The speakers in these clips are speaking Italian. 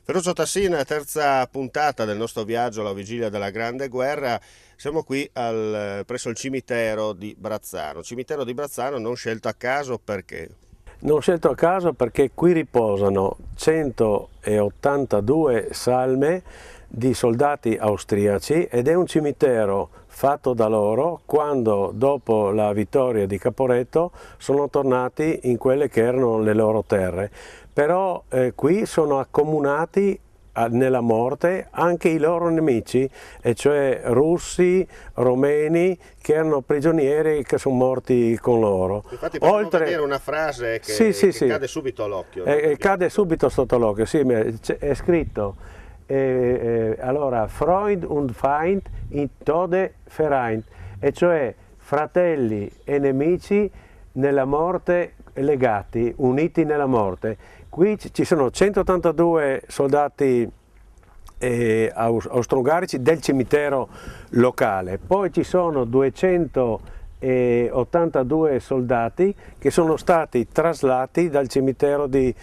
Ferruccio Tassin, terza puntata del nostro viaggio alla vigilia della Grande Guerra. Siamo qui presso il cimitero di Brazzano. Cimitero di Brazzano non scelto a caso perché? Non scelto a caso perché qui riposano 182 salme di soldati austriaci ed è un cimitero fatto da loro quando dopo la vittoria di Caporetto sono tornati in quelle che erano le loro terre. Però qui sono accomunati nella morte anche i loro nemici, e cioè russi, romeni, che erano prigionieri e che sono morti con loro. Infatti possiamo vedere una frase che, sì, che cade subito all'occhio. Cade subito sotto l'occhio, sì, è scritto allora Freund und Feind in Tode vereint, e cioè fratelli e nemici nella morte legati, uniti nella morte. Qui ci sono 182 soldati austro-ungarici del cimitero locale, poi ci sono 282 soldati che sono stati traslati dal cimitero di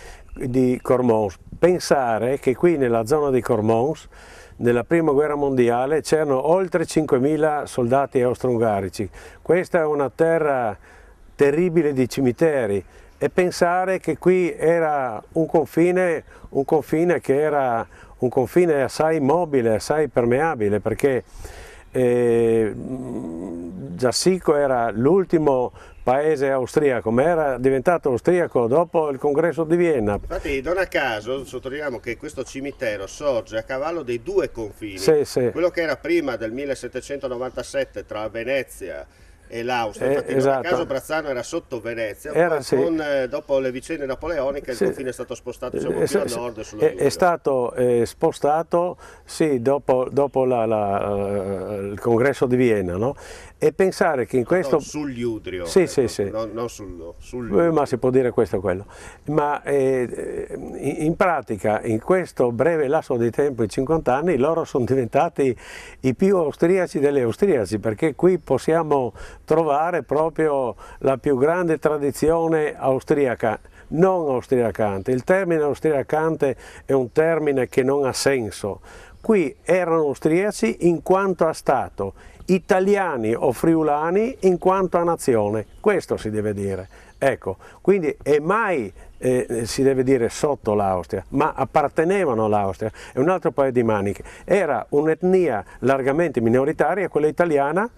Cormons. Pensare che qui nella zona di Cormons, nella prima guerra mondiale, c'erano oltre 5.000 soldati austro-ungarici. Questa è una terra terribile di cimiteri, e pensare che qui era un confine che era un confine assai mobile, assai permeabile, perché Giassico era l'ultimo paese austriaco, ma era diventato austriaco dopo il congresso di Vienna. Infatti non a caso sottolineiamo che questo cimitero sorge a cavallo dei due confini, sì. Quello che era prima del 1797 tra Venezia e l'Austria, infatti esatto. Non a caso Brazzano era sotto Venezia, dopo le vicende napoleoniche il confine è stato spostato più a nord sulla Ludrio. È stato spostato dopo il congresso di Vienna, no? E pensare che in questo... No, sul Udrio, non sul ma si può dire questo o quello, ma in pratica in questo breve lasso di tempo, in 50 anni, loro sono diventati i più austriaci degli austriaci, perché qui possiamo trovare proprio la più grande tradizione austriaca, non austriacante. Il termine austriacante è un termine che non ha senso. Qui erano austriaci in quanto a Stato, italiani o friulani in quanto a nazione, questo si deve dire. Ecco, quindi e mai si deve dire sotto l'Austria, ma appartenevano all'Austria, è un altro paio di maniche. Era un'etnia largamente minoritaria, quella italiana,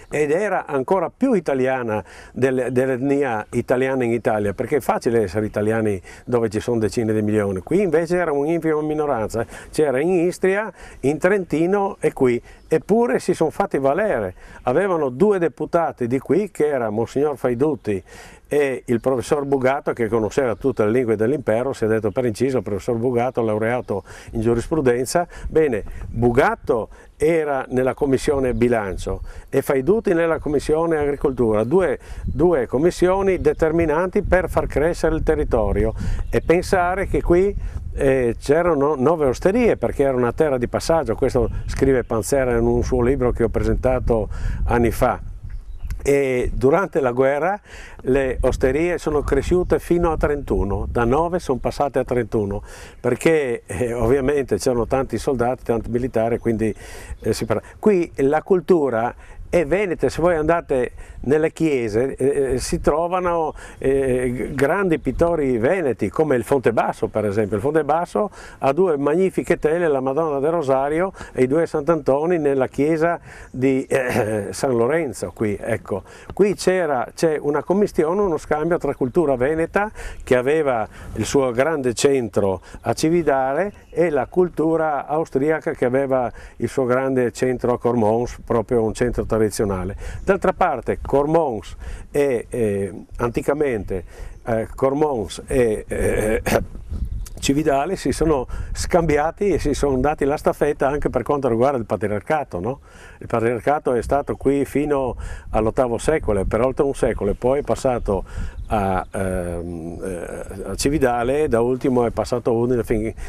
ed era ancora più italiana dell'etnia italiana in Italia, perché è facile essere italiani dove ci sono decine di milioni. Qui invece era un'infima minoranza, c'era in Istria, in Trentino e qui, eppure si sono fatti valere. Avevano due deputati di qui, che era Monsignor Faidutti e il professor Bugato, che conosceva tutte le lingue dell'impero. Si è detto per inciso, il professor Bugato, laureato in giurisprudenza. Bene, Bugato era nella commissione bilancio e Faidutti nella commissione agricoltura, due commissioni determinanti per far crescere il territorio, e pensare che qui c'erano 9 osterie, perché era una terra di passaggio. Questo scrive Panzera in un suo libro che ho presentato anni fa. E durante la guerra le osterie sono cresciute fino a 31, da 9 sono passate a 31, perché ovviamente c'erano tanti soldati, tanti militari, quindi qui la cultura è veneta. Se voi andate nelle chiese si trovano grandi pittori veneti, come il Fonte Basso per esempio. Il Fonte Basso ha due magnifiche tele, la Madonna del Rosario e i due Sant'Antoni nella chiesa di San Lorenzo. Qui, ecco, qui c'è una commistione, uno scambio tra cultura veneta, che aveva il suo grande centro a Cividale, e la cultura austriaca, che aveva il suo grande centro a Cormons, proprio un centro tradizionale. D'altra parte Cormons anticamente Cormons e Cividale si sono scambiati e si sono dati la staffetta anche per quanto riguarda il patriarcato, no? Il patriarcato è stato qui fino all'VIII secolo, per oltre un secolo, e poi è passato a Cividale, da ultimo è passato a Udine,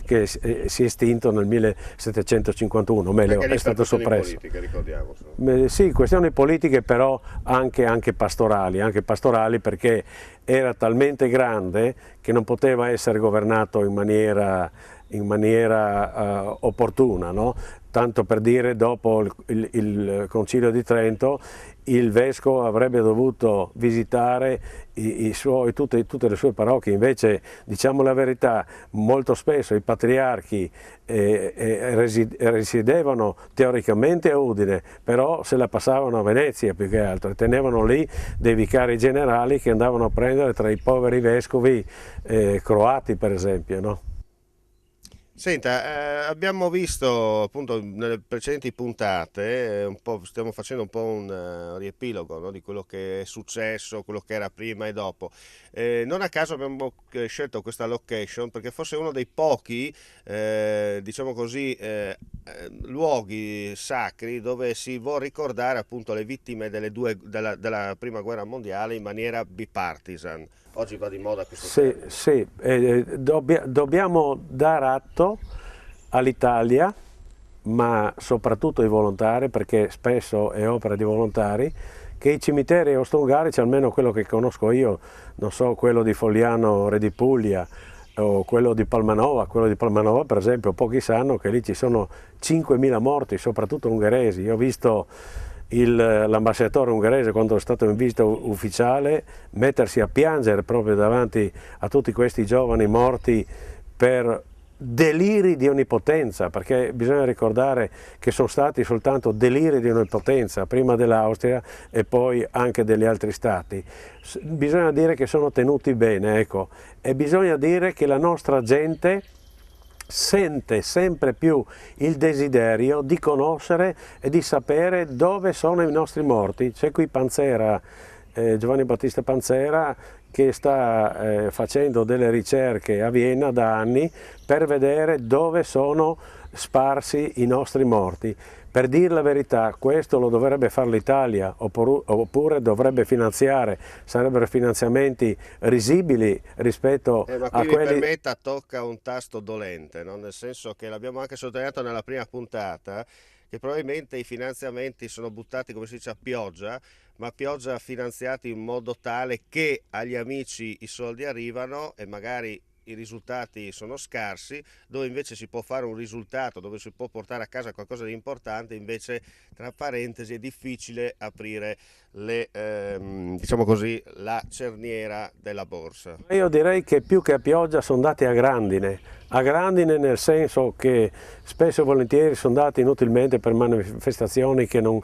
che si è estinto nel 1751, meglio, è stato soppresso. Politiche, ricordiamo. Sì, questioni politiche, però anche pastorali, perché era talmente grande che non poteva essere governato in maniera in maniera opportuna, no? Tanto per dire, dopo il Concilio di Trento, il vescovo avrebbe dovuto visitare tutte le sue parrocchie. Invece, diciamo la verità, molto spesso i patriarchi risiedevano teoricamente a Udine, però se la passavano a Venezia più che altro, e tenevano lì dei vicari generali che andavano a prendere tra i poveri vescovi croati, per esempio, no? Senta, abbiamo visto appunto nelle precedenti puntate, stiamo facendo un po' un riepilogo, no, di quello che è successo, quello che era prima e dopo. Non a caso abbiamo scelto questa location perché fosse uno dei pochi, diciamo così, luoghi sacri dove si vuol ricordare appunto le vittime della prima guerra mondiale in maniera bipartisan. Oggi va di moda questo termine. Sì, dobbiamo dar atto all'Italia, ma soprattutto ai volontari, perché spesso è opera di volontari, che i cimiteri austro-ungarici, almeno quello che conosco io, non so, quello di Fogliano, Re di Puglia, o quello di Palmanova per esempio, pochi sanno che lì ci sono 5.000 morti, soprattutto ungheresi. Io ho visto l'ambasciatore ungherese, quando è stato in visita ufficiale, mettersi a piangere proprio davanti a tutti questi giovani morti per deliri di onnipotenza, perché bisogna ricordare che sono stati soltanto deliri di onnipotenza prima dell'Austria e poi anche degli altri stati. Bisogna dire che sono tenuti bene, ecco, e bisogna dire che la nostra gente sente sempre più il desiderio di conoscere e di sapere dove sono i nostri morti. C'è qui Panzera, Giovanni Battista Panzera, che sta facendo delle ricerche a Vienna da anni per vedere dove sono sparsi i nostri morti. Per dire la verità, questo lo dovrebbe fare l'Italia, oppure dovrebbe finanziare, sarebbero finanziamenti risibili rispetto ma a qui quelli... mi permetta, tocca un tasto dolente, no? Nel senso che l'abbiamo anche sottolineato nella prima puntata, che probabilmente i finanziamenti sono buttati, come si dice, a pioggia, ma a pioggia finanziati in modo tale che agli amici i soldi arrivano e magari i risultati sono scarsi, dove invece si può fare un risultato, dove si può portare a casa qualcosa di importante, invece tra parentesi è difficile aprire diciamo così, la cerniera della borsa. Io direi che più che a pioggia sono dati a grandine nel senso che spesso e volentieri sono dati inutilmente per manifestazioni che non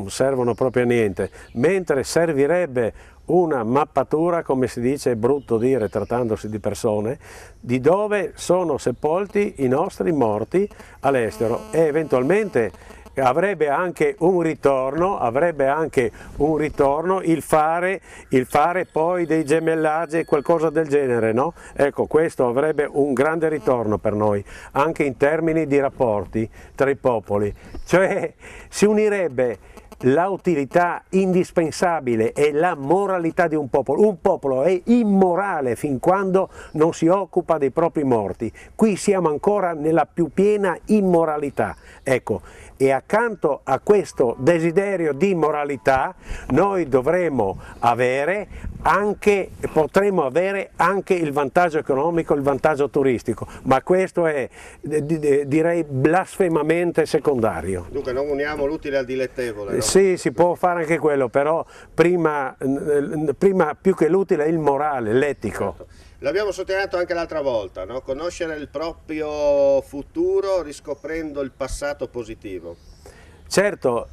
servono proprio a niente, mentre servirebbe una mappatura, come si dice, è brutto dire trattandosi di persone, di dove sono sepolti i nostri morti all'estero, e eventualmente avrebbe anche un ritorno il fare poi dei gemellaggi, qualcosa del genere, no? Ecco, questo avrebbe un grande ritorno per noi, anche in termini di rapporti tra i popoli, cioè si unirebbe la utilità indispensabile e la moralità di un popolo. Un popolo è immorale fin quando non si occupa dei propri morti. Qui siamo ancora nella più piena immoralità. Ecco, e accanto a questo desiderio di moralità noi potremo avere anche il vantaggio economico, il vantaggio turistico, ma questo è, direi, blasfemamente secondario. Dunque non uniamo l'utile al dilettevole, no? Sì, si può fare anche quello, però prima più che l'utile è il morale, l'etico. Certo. L'abbiamo sottolineato anche l'altra volta, no? Conoscere il proprio futuro riscoprendo il passato positivo. Certo,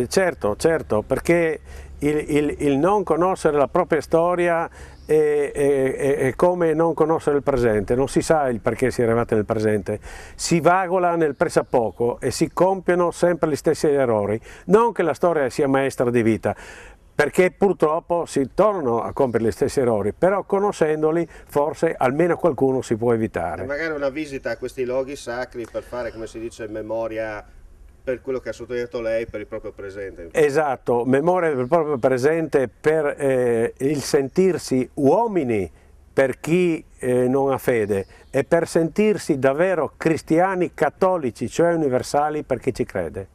certo, perché il non conoscere la propria storia è come non conoscere il presente, non si sa il perché si è arrivati nel presente, si vagola nel pressappoco e si compiono sempre gli stessi errori, non che la storia sia maestra di vita, perché purtroppo si tornano a compiere gli stessi errori, però conoscendoli forse almeno qualcuno si può evitare. E magari una visita a questi luoghi sacri per fare, come si dice, memoria per quello che ha sottolineato lei, per il proprio presente. Esatto, memoria del proprio presente, per il sentirsi uomini per chi non ha fede, e per sentirsi davvero cristiani cattolici, cioè universali per chi ci crede.